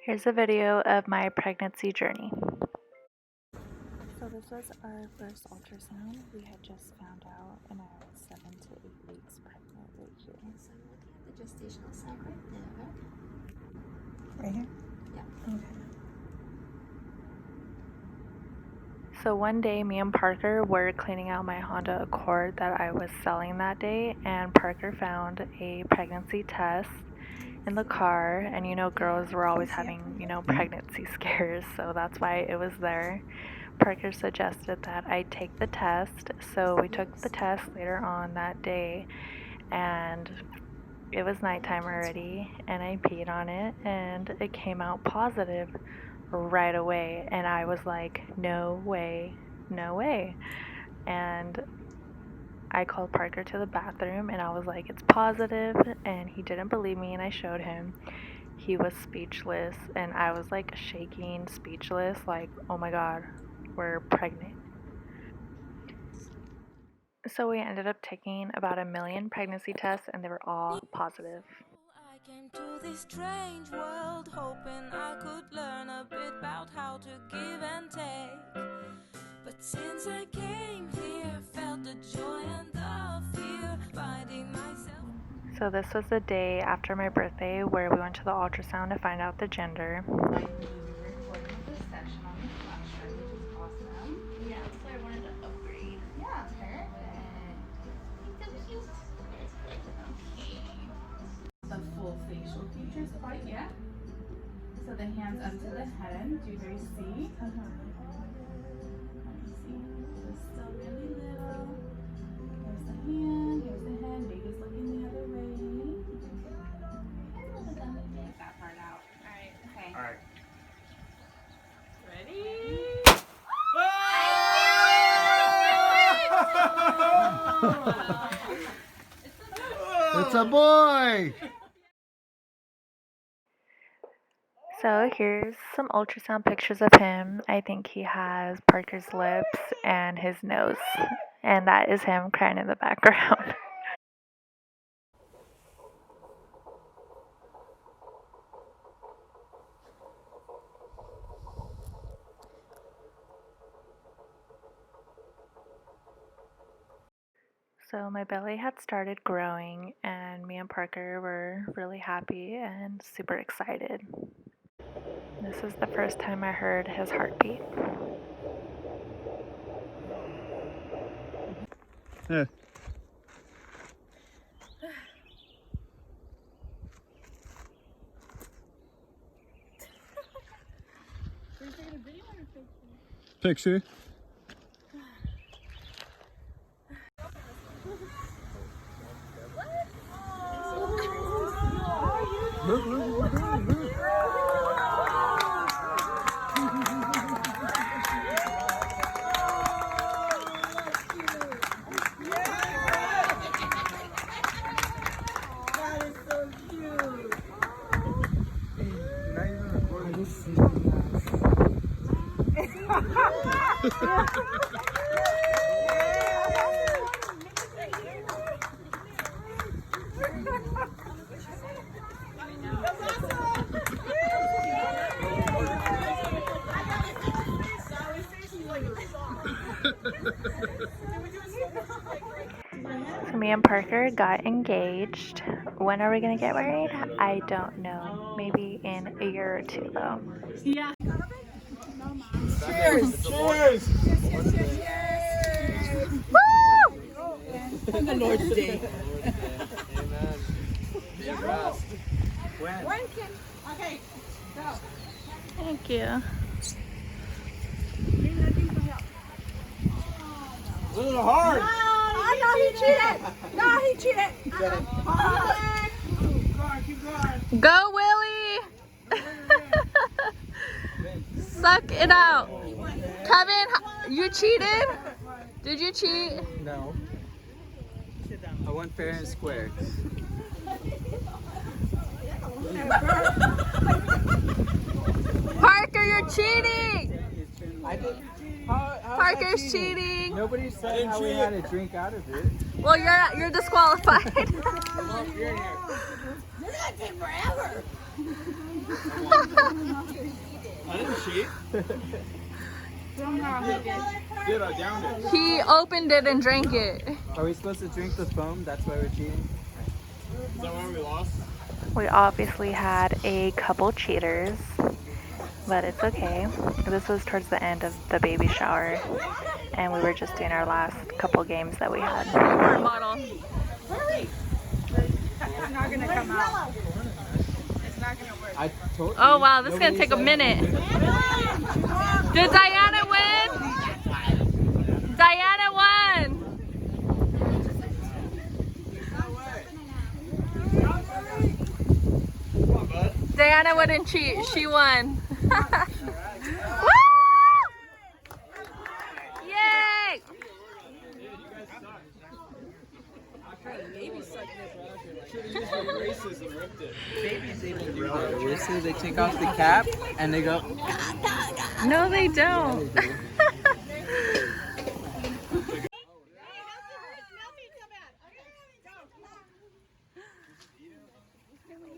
Here's a video of my pregnancy journey. So this was our first ultrasound. We had just found out and I was 7 to 8 weeks pregnant right here. So I'm looking at the gestational sac right there. Right here? Yeah. Okay. So one day me and Parker were cleaning out my Honda Accord that I was selling that day, and Parker found a pregnancy test in the car, and you know girls were always having, pregnancy scares, so that's why it was there. Parker suggested that I take the test, so we took the test later on that day, and it was nighttime already, and I peed on it, and it came out positive right away, and I was like, no way, no way. And I called Parker to the bathroom and I was like, it's positive, and he didn't believe me, and I showed him. He was speechless, and I was like shaking, speechless, like, oh my god, we're pregnant. So we ended up taking about 1 million pregnancy tests, and they were all positive. I came to this strange world hoping I could learn a bit about how to give and take. But since I came here, felt the joy and the fear, finding myself. So this was the day after my birthday where we went to the ultrasound to find out the gender. Facial features quite yet. So the hands up to the head. Do you guys see? Let me see. Just still really little. Here's the hand, here's the head. Baby's looking the other way. Get that part out. Alright, okay. Alright. Ready? It's a boy! So here's some ultrasound pictures of him. I think he has Parker's lips and his nose. And that is him crying in the background. So my belly had started growing, and me and Parker were really happy and super excited. This is the first time I heard his heartbeat. Yeah. Picture. Look. So me and Parker got engaged. When are we gonna get married? I don't know. Maybe in a year or two though. Yeah. Cheers! Cheers! Woo! On the Lord's Day. Amen. Be blessed. When? Okay, go. Thank you. A little hard! Oh, no, he cheated! No, he cheated! Keep going. Go, Willie! Suck it out. Kevin, you cheated? Did you cheat? No. I went fair and square. Parker, you're cheating! I did. Parker's cheating. Nobody said how we had to drink out of it. Well, you're disqualified. Well, you're here. This is gonna take forever. I didn't cheat. Somehow he did. Dude, I downed it. He opened it and drank it. Are we supposed to drink the foam? That's why we're cheating? Is that why we lost? We obviously had a couple cheaters, but it's okay. This was towards the end of the baby shower, and we were just doing our last couple games that we had. Model. It's not gonna come out. It's not gonna work. I told you. Oh wow, this is gonna take a minute. Did Diana win? Diana won! Diana wouldn't cheat, she won. Woo! Yay! They take off the cap and they go. No, they don't.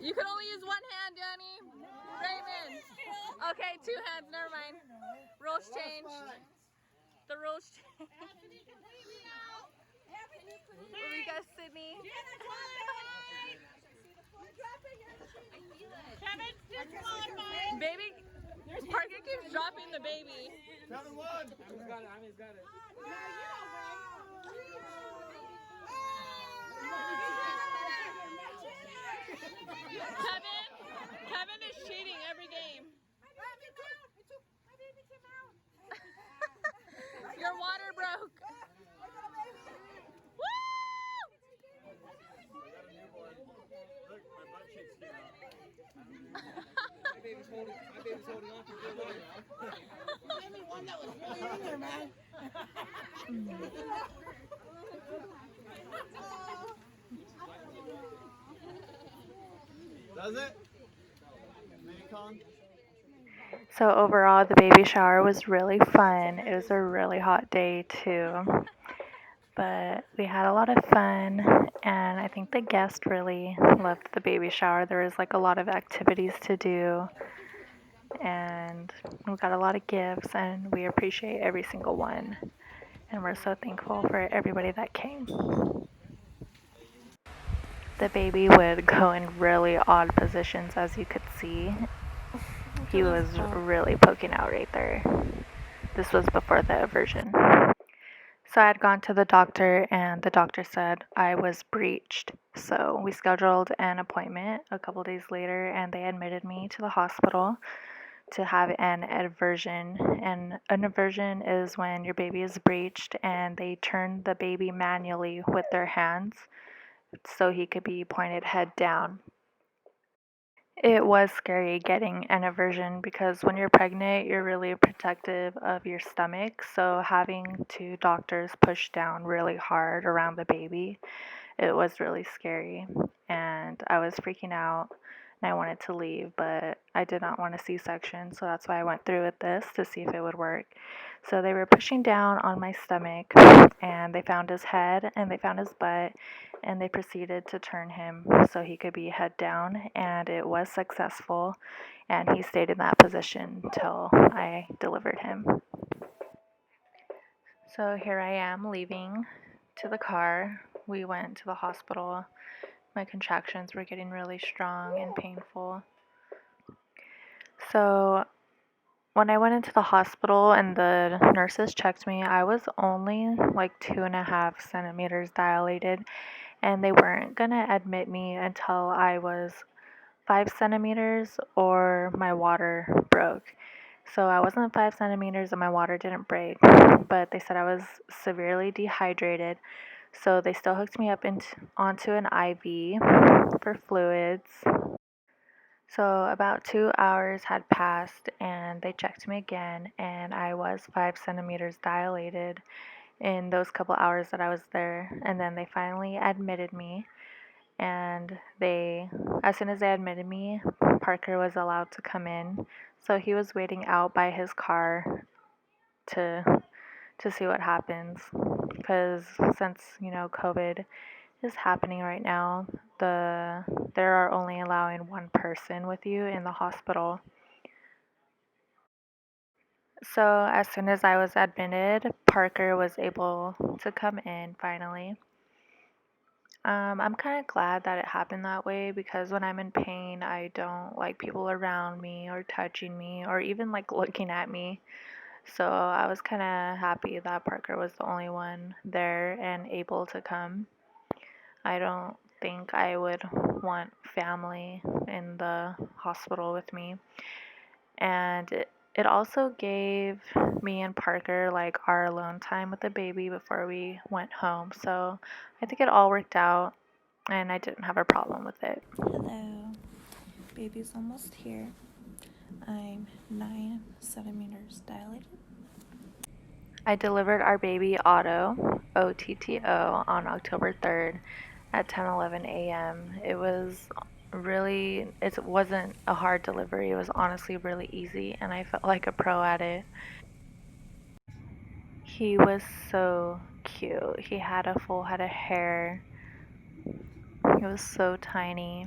You can only use one hand, Danny. Raymond. Okay, two hands, never mind. Rules change. The rules change. We got Sydney. Baby, Parker keeps dropping the baby. Kevin won. Ami's got it. Kevin is cheating every game. Your water broke. Woo! Look, my butt cheeks came out. My baby's holding on for dear life. Does it? Con? So overall, the baby shower was really fun. It was a really hot day too. But we had a lot of fun, and I think the guests really loved the baby shower. There was like a lot of activities to do, and we got a lot of gifts, and we appreciate every single one. And we're so thankful for everybody that came. The baby would go in really odd positions, as you could see. He was really poking out right there. This was before the aversion. So I had gone to the doctor, and the doctor said I was breached. So we scheduled an appointment a couple days later, and they admitted me to the hospital to have an aversion. And an aversion is when your baby is breached and they turn the baby manually with their hands so he could be pointed head down. It was scary getting an aversion because when you're pregnant, you're really protective of your stomach. So having two doctors push down really hard around the baby, it was really scary. And I was freaking out and I wanted to leave, but I did not want a C-section. So that's why I went through with this to see if it would work. So they were pushing down on my stomach, and they found his head and they found his butt, and they proceeded to turn him so he could be head down, and it was successful, and he stayed in that position till I delivered him. So here I am leaving to the car. We went to the hospital. My contractions were getting really strong and painful. So when I went into the hospital and the nurses checked me, I was only like 2.5 centimeters dilated, and they weren't gonna admit me until I was 5 centimeters or my water broke. So I wasn't 5 centimeters and my water didn't break, but they said I was severely dehydrated. So they still hooked me up onto an IV for fluids. So about 2 hours had passed, and they checked me again, and I was 5 centimeters dilated in those couple hours that I was there. And then they finally admitted me, and as soon as they admitted me, Parker was allowed to come in. So he was waiting out by his car to see what happens, because since COVID is happening right now. There are only allowing one person with you in the hospital. So as soon as I was admitted, Parker was able to come in finally. I'm kind of glad that it happened that way because when I'm in pain, I don't like people around me or touching me or even like looking at me. So I was kind of happy that Parker was the only one there and able to come. I don't think I would want family in the hospital with me. And it also gave me and Parker like our alone time with the baby before we went home. So I think it all worked out and I didn't have a problem with it. Hello, baby's almost here. I'm 9 centimeters dilated. I delivered our baby Otto, OTTO, on October 3rd at 10:11 a.m. It wasn't a hard delivery. It was honestly really easy and I felt like a pro at it. He was so cute. He had a full head of hair. He was so tiny.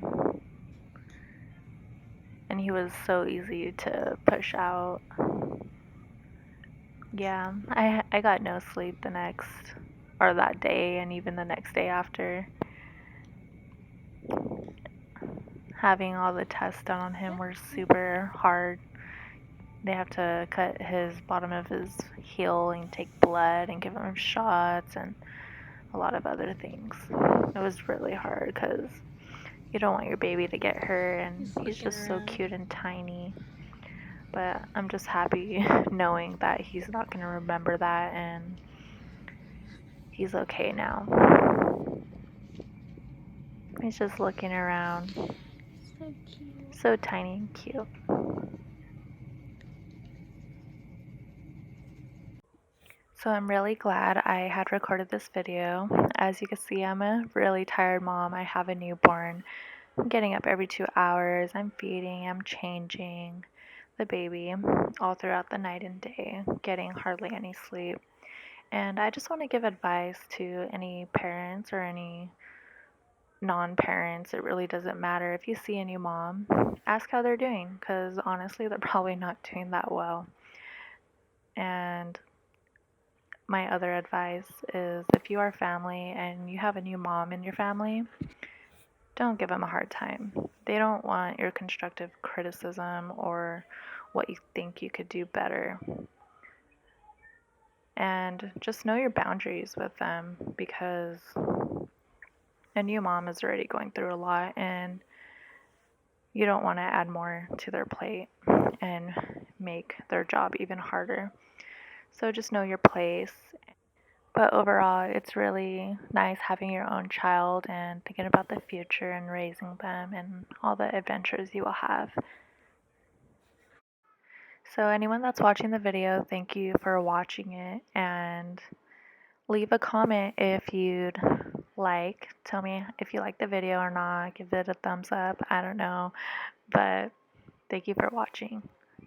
And he was so easy to push out. Yeah, I got no sleep that day and even the next day after. Having all the tests done on him were super hard. They have to cut his bottom of his heel and take blood and give him shots and a lot of other things. It was really hard because you don't want your baby to get hurt and he's just so cute and tiny. But I'm just happy knowing that he's not going to remember that and he's okay now. He's just looking around. So cute. So tiny and cute. So I'm really glad I had recorded this video. As you can see, I'm a really tired mom. I have a newborn. I'm getting up every 2 hours. I'm feeding, I'm changing the baby all throughout the night and day, getting hardly any sleep. And I just want to give advice to any parents or any non-parents. It really doesn't matter. If you see a new mom, ask how they're doing because honestly, they're probably not doing that well. And my other advice is if you are family and you have a new mom in your family, don't give them a hard time. They don't want your constructive criticism or what you think you could do better. And just know your boundaries with them because a new mom is already going through a lot and you don't want to add more to their plate and make their job even harder. So just know your place. But overall, it's really nice having your own child and thinking about the future and raising them and all the adventures you will have. So anyone that's watching the video, thank you for watching it and leave a comment if you'd like. Tell me if you like the video or not. Give it a thumbs up. I don't know. But thank you for watching.